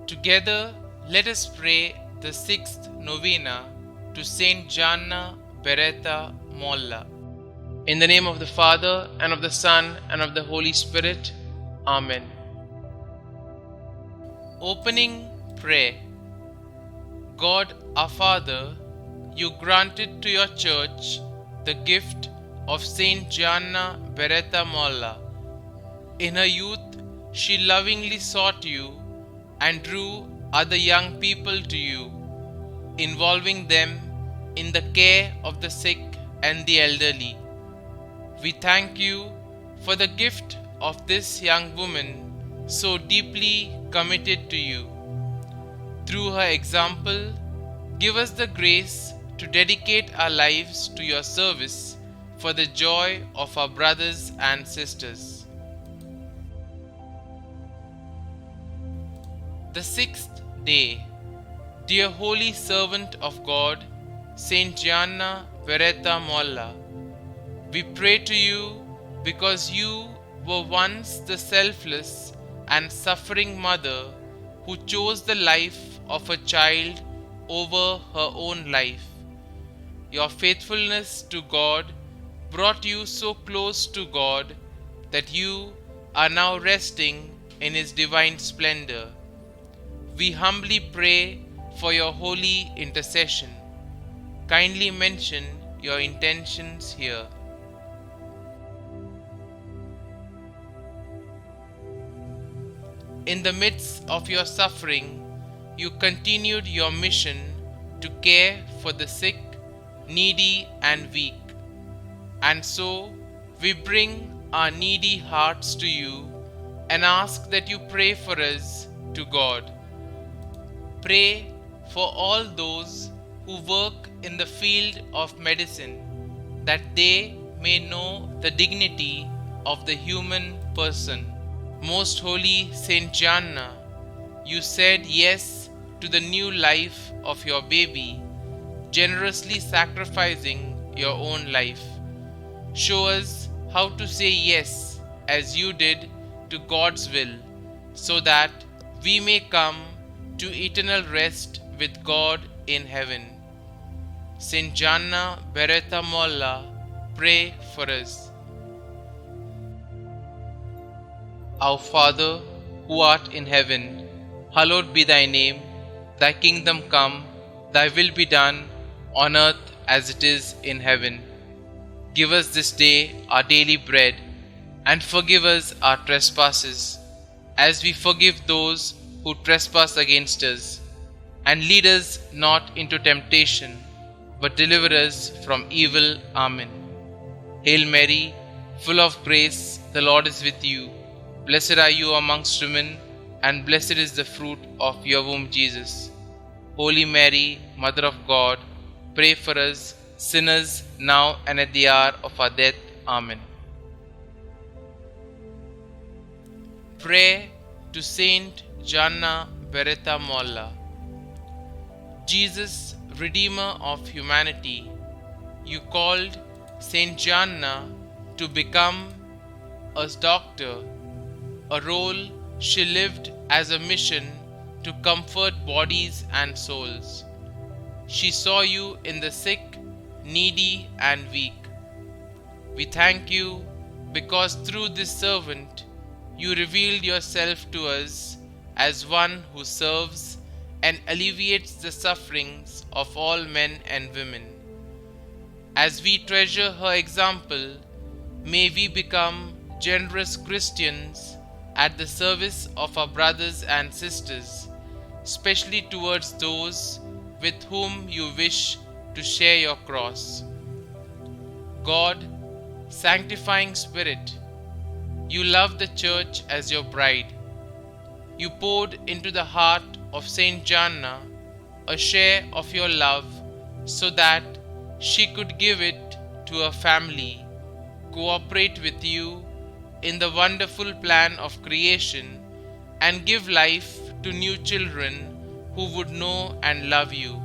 Together, let us pray the sixth novena to St Gianna Beretta Molla. In the name of the Father, and of the Son, and of the Holy Spirit. Amen. Opening prayer. God our Father, you granted to your Church the gift of St Gianna Beretta Molla. In her youth, she lovingly sought you and drew other young people to you, involving them in the care of the sick and the elderly. We thank you for the gift of this young woman so deeply committed to you. Through her example, give us the grace to dedicate our lives to your service for the joy of our brothers and sisters. The sixth day. Dear holy servant of God, St Gianna Beretta Molla, we pray to you because you were once the selfless and suffering mother who chose the life of a child over her own life. Your faithfulness to God brought you so close to God that you are now resting in His divine splendor. We humbly pray for your holy intercession. Kindly mention your intentions here. In the midst of your suffering, you continued your mission to care for the sick, needy, and weak. And so, we bring our needy hearts to you and ask that you pray for us to God. Pray for all those who work in the field of medicine, that they may know the dignity of the human person. Most Holy St Gianna, you said yes to the new life of your baby, generously sacrificing your own life. Show us how to say yes as you did to God's will, so that we may come to eternal rest with God in heaven. St Gianna Beretta Molla, pray for us. Our Father, who art in heaven, hallowed be thy name. Thy kingdom come, thy will be done, on earth as it is in heaven. Give us this day our daily bread, and forgive us our trespasses, as we forgive those who trespass against us. And lead us not into temptation, but deliver us from evil. Amen. Hail Mary, full of grace, the Lord is with you. Blessed are you amongst women, and blessed is the fruit of your womb, Jesus. Holy Mary, Mother of God, pray for us sinners, now and at the hour of our death. Amen. Prayer to Saint Gianna Beretta Molla. Jesus, Redeemer of humanity, you called St Gianna to become a doctor, a role she lived as a mission to comfort bodies and souls. She saw you in the sick, needy, and weak. We thank you because through this servant you revealed yourself to us as one who serves and alleviates the sufferings of all men and women. As we treasure her example, may we become generous Christians at the service of our brothers and sisters, especially towards those with whom you wish to share your cross. God, sanctifying Spirit, you love the Church as your bride. You poured into the heart of St Gianna a share of your love so that she could give it to her family, cooperate with you in the wonderful plan of creation, and give life to new children who would know and love you.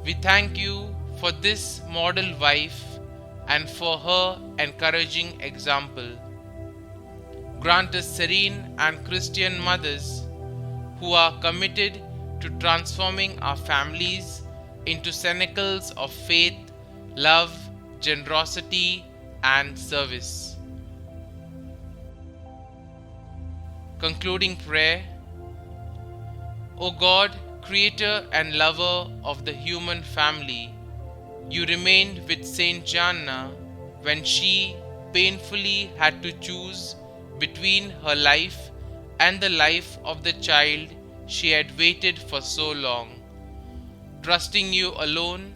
We thank you for this model wife and for her encouraging example. Grant us serene and Christian mothers who are committed to transforming our families into cenacles of faith, love, generosity, and service. Concluding prayer. O God, creator and lover of the human family, you remained with St. Gianna when she painfully had to choose between her life and the life of the child she had waited for so long. Trusting you alone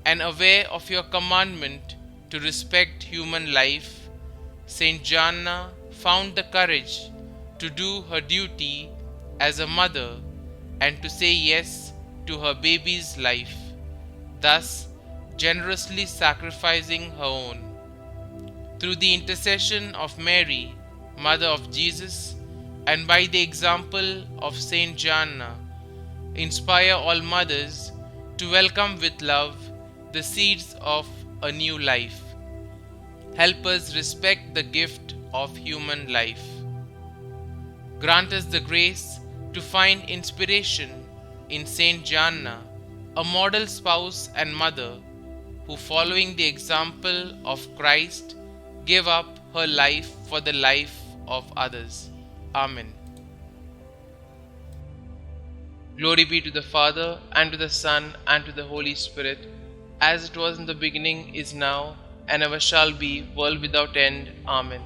and aware of your commandment to respect human life, St. Gianna found the courage to do her duty as a mother and to say yes to her baby's life, thus generously sacrificing her own. Through the intercession of Mary, Mother of Jesus, and by the example of St. Gianna, inspire all mothers to welcome with love the seeds of a new life. Help us respect the gift of human life. Grant us the grace to find inspiration in St. Gianna, a model spouse and mother who, following the example of Christ, gave up her life for the life of others. Amen. Glory be to the Father, and to the Son, and to the Holy Spirit, as it was in the beginning, is now, and ever shall be, world without end. Amen.